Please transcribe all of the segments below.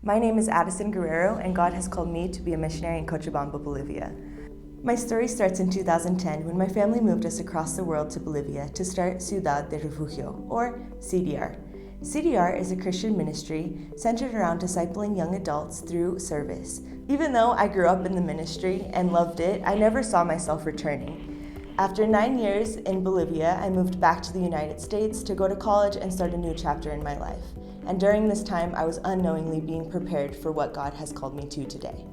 My name is Addison Guerrero, and God has called me to be a missionary in Cochabamba, Bolivia. My story starts in 2010 when my family moved us across the world to Bolivia to start Ciudad de Refugio, or CDR. CDR is a Christian ministry centered around discipling young adults through service. Even though I grew up in the ministry and loved it, I never saw myself returning. After 9 years in Bolivia, I moved back to the United States to go to college and start a new chapter in my life. And during this time, I was unknowingly being prepared for what God has called me to today.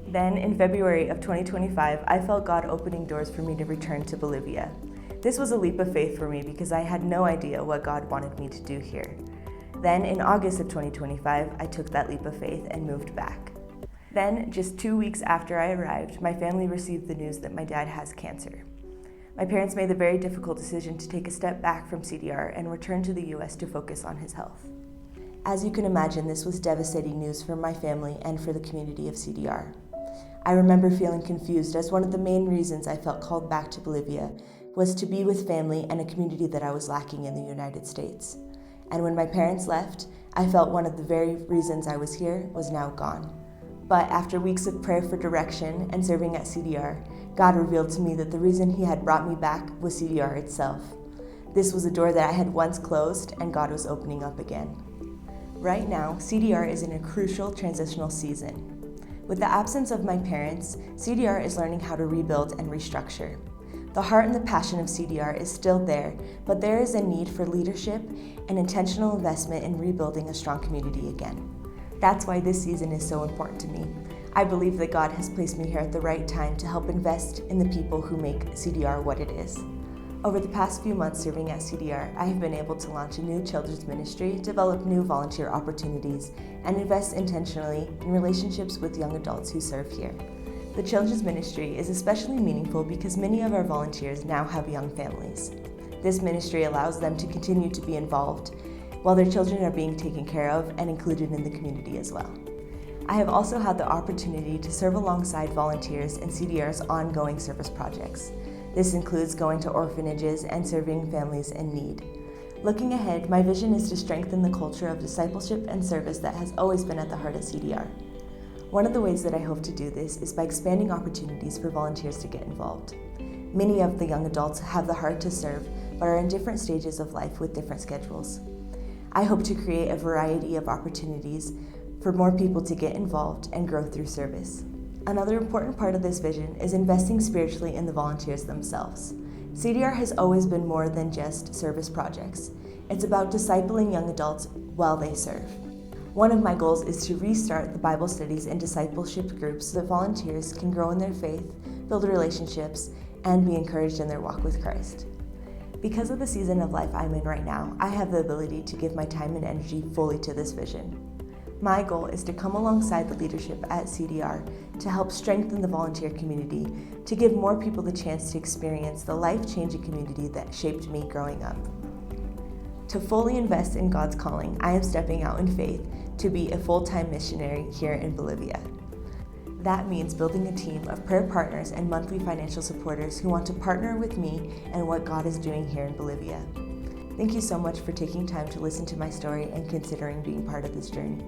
Then, in February of 2025, I felt God opening doors for me to return to Bolivia. This was a leap of faith for me because I had no idea what God wanted me to do here. Then, in August of 2025, I took that leap of faith and moved back. Then, just 2 weeks after I arrived, my family received the news that my dad has cancer. My parents made the very difficult decision to take a step back from CDR and return to the US to focus on his health. As you can imagine, this was devastating news for my family and for the community of CDR. I remember feeling confused as one of the main reasons I felt called back to Bolivia was to be with family and a community that I was lacking in the United States. And when my parents left, I felt one of the very reasons I was here was now gone. But after weeks of prayer for direction and serving at CDR, God revealed to me that the reason He had brought me back was CDR itself. This was a door that I had once closed, and God was opening up again. Right now, CDR is in a crucial transitional season. With the absence of my parents, CDR is learning how to rebuild and restructure. The heart and the passion of CDR is still there, but there is a need for leadership and intentional investment in rebuilding a strong community again. That's why this season is so important to me. I believe that God has placed me here at the right time to help invest in the people who make CDR what it is. Over the past few months serving at CDR, I have been able to launch a new children's ministry, develop new volunteer opportunities, and invest intentionally in relationships with young adults who serve here. The children's ministry is especially meaningful because many of our volunteers now have young families. This ministry allows them to continue to be involved while their children are being taken care of and included in the community as well. I have also had the opportunity to serve alongside volunteers in CDR's ongoing service projects. This includes going to orphanages and serving families in need. Looking ahead, my vision is to strengthen the culture of discipleship and service that has always been at the heart of CDR. One of the ways that I hope to do this is by expanding opportunities for volunteers to get involved. Many of the young adults have the heart to serve, but are in different stages of life with different schedules. I hope to create a variety of opportunities for more people to get involved and grow through service. Another important part of this vision is investing spiritually in the volunteers themselves. CDR has always been more than just service projects. It's about discipling young adults while they serve. One of my goals is to restart the Bible studies and discipleship groups so that volunteers can grow in their faith, build relationships, and be encouraged in their walk with Christ. Because of the season of life I'm in right now, I have the ability to give my time and energy fully to this vision. My goal is to come alongside the leadership at CDR to help strengthen the volunteer community, to give more people the chance to experience the life-changing community that shaped me growing up. To fully invest in God's calling, I am stepping out in faith to be a full-time missionary here in Bolivia. That means building a team of prayer partners and monthly financial supporters who want to partner with me and what God is doing here in Bolivia. Thank you so much for taking time to listen to my story and considering being part of this journey.